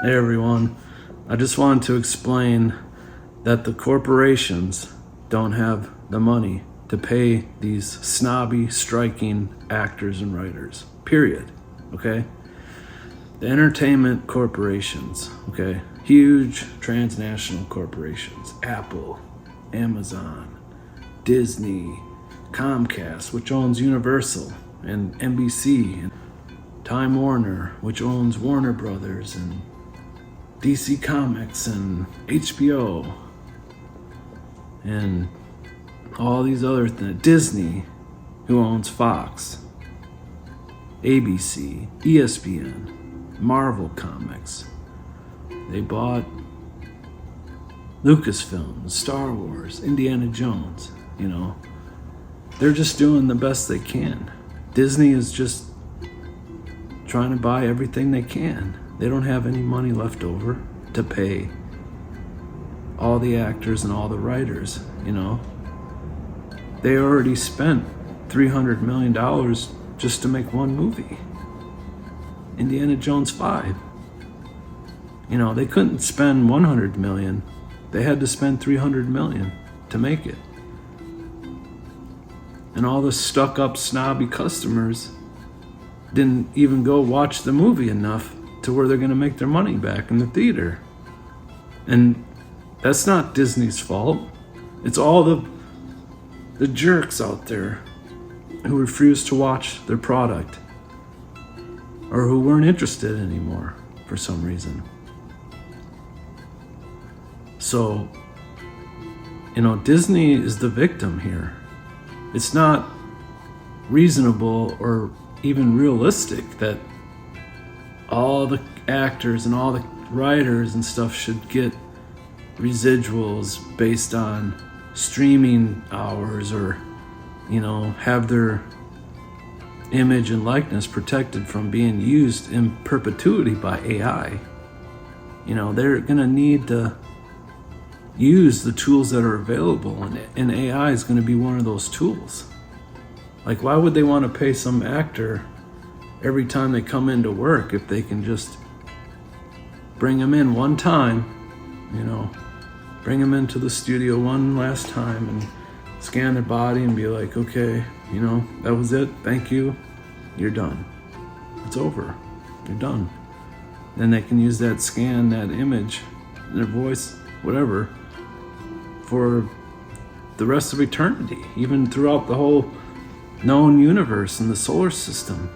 Hey everyone, I just wanted to explain that the corporations don't have the money to pay these snobby, striking actors and writers, period, okay? The entertainment corporations, okay? Huge transnational corporations, Apple, Amazon, Disney, Comcast, which owns Universal, and NBC, and Time Warner, which owns Warner Brothers, and DC Comics and HBO and all these other things. Disney, who owns Fox, ABC, ESPN, Marvel Comics. They bought Lucasfilm, Star Wars, Indiana Jones, you know. They're just doing the best they can. Disney is just trying to buy everything they can. They don't have any money left over to pay all the actors and all the writers, you know. They already spent $300 million just to make one movie, Indiana Jones 5. You know, they couldn't spend $100 million. They had to spend $300 million to make it. And all the stuck-up, snobby customers didn't even go watch the movie enough to where they're going to make their money back in the theater. And that's not Disney's fault. It's all the jerks out there who refuse to watch their product or who weren't interested anymore for some reason. So, you know, Disney is the victim here. It's not reasonable or even realistic that all the actors and all the writers and stuff should get residuals based on streaming hours or, you know, have their image and likeness protected from being used in perpetuity by AI. You know, they're gonna need to use the tools that are available, and AI is gonna be one of those tools. Like, why would they want to pay some actor every time they come into work if they can just bring them in one time, you know, bring them into the studio one last time and scan their body and be like, okay, you know, that was it, thank you, you're done. It's over, you're done. Then they can use that scan, that image, their voice, whatever, for the rest of eternity, even throughout the whole known universe and the solar system.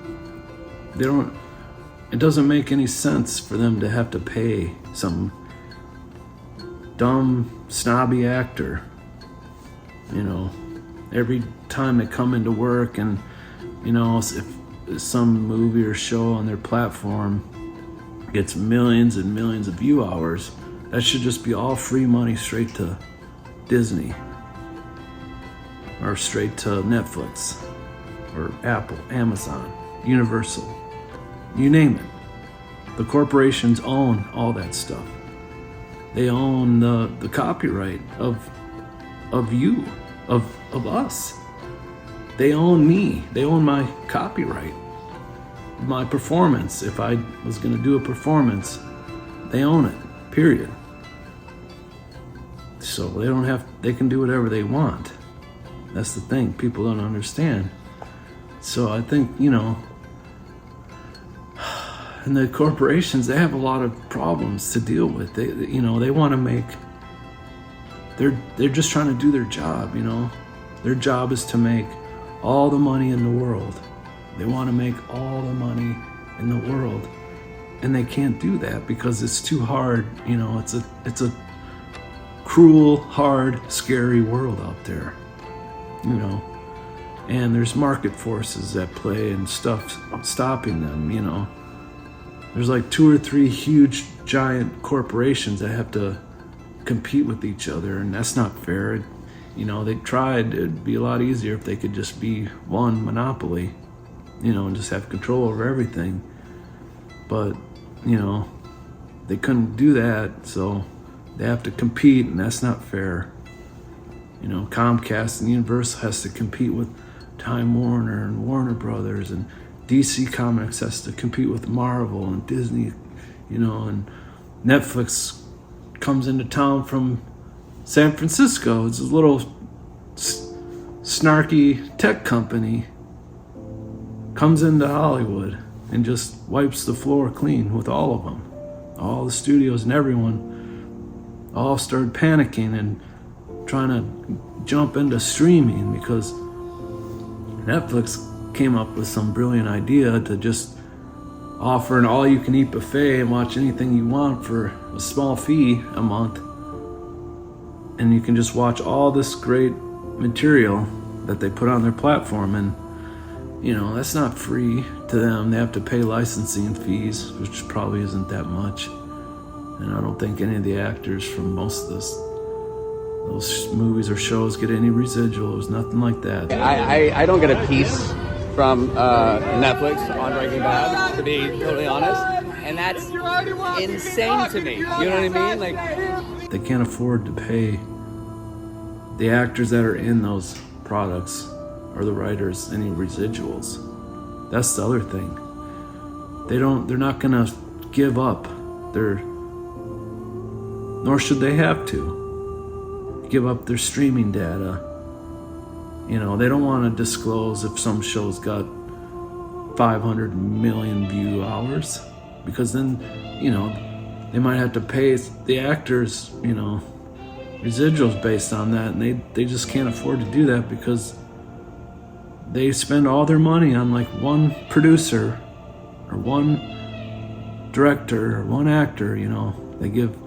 It doesn't make any sense for them to have to pay some dumb, snobby actor, you know, every time they come into work. And, you know, if some movie or show on their platform gets millions and millions of view hours, that should just be all free money straight to Disney or straight to Netflix or Apple, Amazon, Universal, you name it. The corporations own all that stuff. They own the copyright of you, of us. They own me. They own my copyright, my performance. If I was going to do a performance, they own it, period. So they can do whatever they want. That's the thing people don't understand. So I think, you know, and the corporations, they have a lot of problems to deal with. They want to make, they're just trying to do their job, you know. Their job is to make all the money in the world. They want to make all the money in the world. And they can't do that because it's too hard, you know. It's a cruel, hard, scary world out there, you know. And there's market forces at play and stuff stopping them, you know. There's like 2 or 3 huge, giant corporations that have to compete with each other, and that's not fair. You know, they tried. It'd be a lot easier if they could just be one monopoly, you know, and just have control over everything. But, you know, they couldn't do that, so they have to compete, and that's not fair. You know, Comcast and Universal has to compete with Time Warner and Warner Brothers, and DC Comics has to compete with Marvel and Disney, you know, and Netflix comes into town from San Francisco. It's a little snarky tech company. Comes into Hollywood and just wipes the floor clean with all of them. All the studios and everyone all started panicking and trying to jump into streaming because Netflix came up with some brilliant idea to just offer an all-you-can-eat buffet and watch anything you want for a small fee a month. And you can just watch all this great material that they put on their platform. And, you know, that's not free to them. They have to pay licensing fees, which probably isn't that much. And I don't think any of the actors from most of those movies or shows get any residuals, nothing like that. I don't get a piece from Netflix on Breaking Bad, to be totally honest, and that's insane to me. You know what I mean? Like, they can't afford to pay the actors that are in those products or the writers any residuals. That's the other thing. They're not gonna give up. Nor should they have to give up their streaming data. You know, they don't want to disclose if some show's got 500 million view hours, because then, you know, they might have to pay the actors, you know, residuals based on that, and they just can't afford to do that because they spend all their money on like one producer or one director or one actor. You know, they give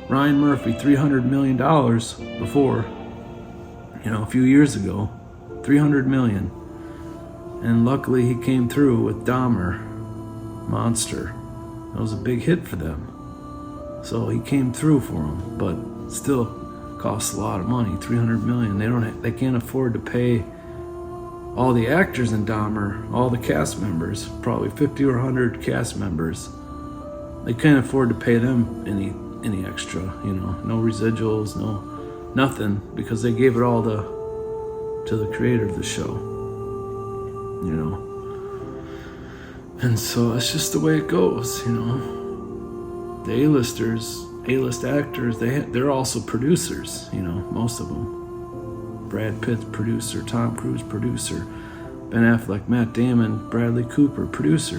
Ryan Murphy $300 million before, you know, a few years ago, $300 million. And luckily he came through with Dahmer, Monster. That was a big hit for them. So he came through for them, but still costs a lot of money, $300 million. They can't afford to pay all the actors in Dahmer, all the cast members, probably 50 or 100 cast members. They can't afford to pay them any extra, you know, no residuals, nothing, because they gave it all to the creator of the show, you know. And so that's just the way it goes, you know. The A-list actors, they're also producers, you know, most of them. Brad Pitt's producer, Tom Cruise producer, Ben Affleck, Matt Damon, Bradley Cooper producer.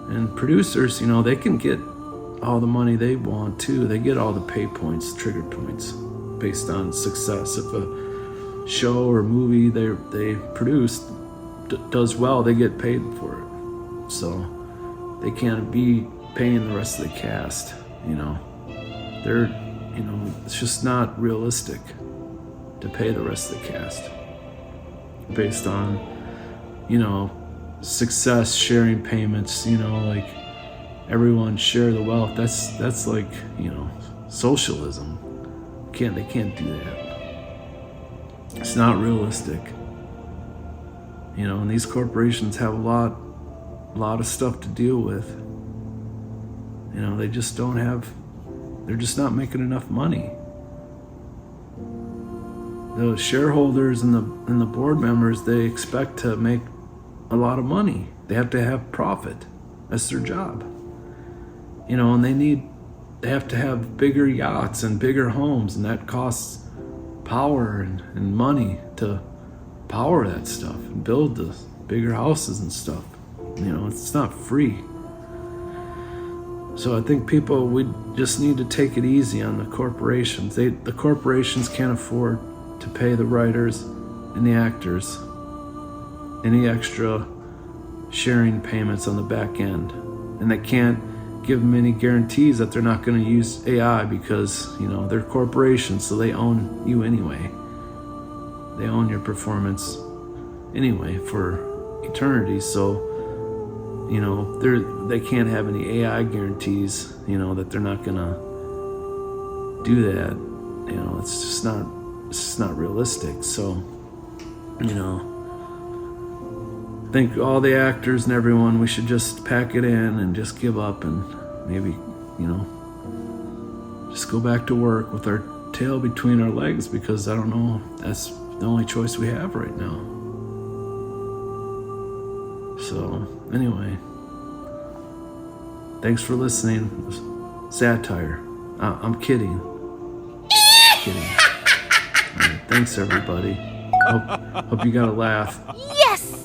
And producers, you know, they can get all the money they want too. They get all the pay points, trigger points, based on success. If a show or movie they produce does well, they get paid for it. So they can't be paying the rest of the cast, you know. You know, it's just not realistic to pay the rest of the cast based on, you know, success sharing payments, you know, like everyone share the wealth. That's like, you know, socialism. They can't do that. It's not realistic. You know, and these corporations have a lot of stuff to deal with. You know, they're just not making enough money. The shareholders and the board members, they expect to make a lot of money. They have to have profit. That's their job. You know, and they have to have bigger yachts and bigger homes, and that costs power and money to power that stuff and build the bigger houses and stuff. You know, it's not free. So I think we just need to take it easy on the corporations. The corporations can't afford to pay the writers and the actors any extra sharing payments on the back end. And they can't give them any guarantees that they're not going to use AI because, you know, they're corporations, so they own you anyway. They own your performance anyway for eternity. So, you know, they can't have any AI guarantees, you know, that they're not going to do that. You know, it's just not realistic. So, you know, I think all the actors and everyone, we should just pack it in and just give up and maybe, you know, just go back to work with our tail between our legs, because I don't know, that's the only choice we have right now. So, anyway, thanks for listening. Satire. I'm kidding. Kidding. All right, thanks, everybody. Hope you got a laugh. Yes!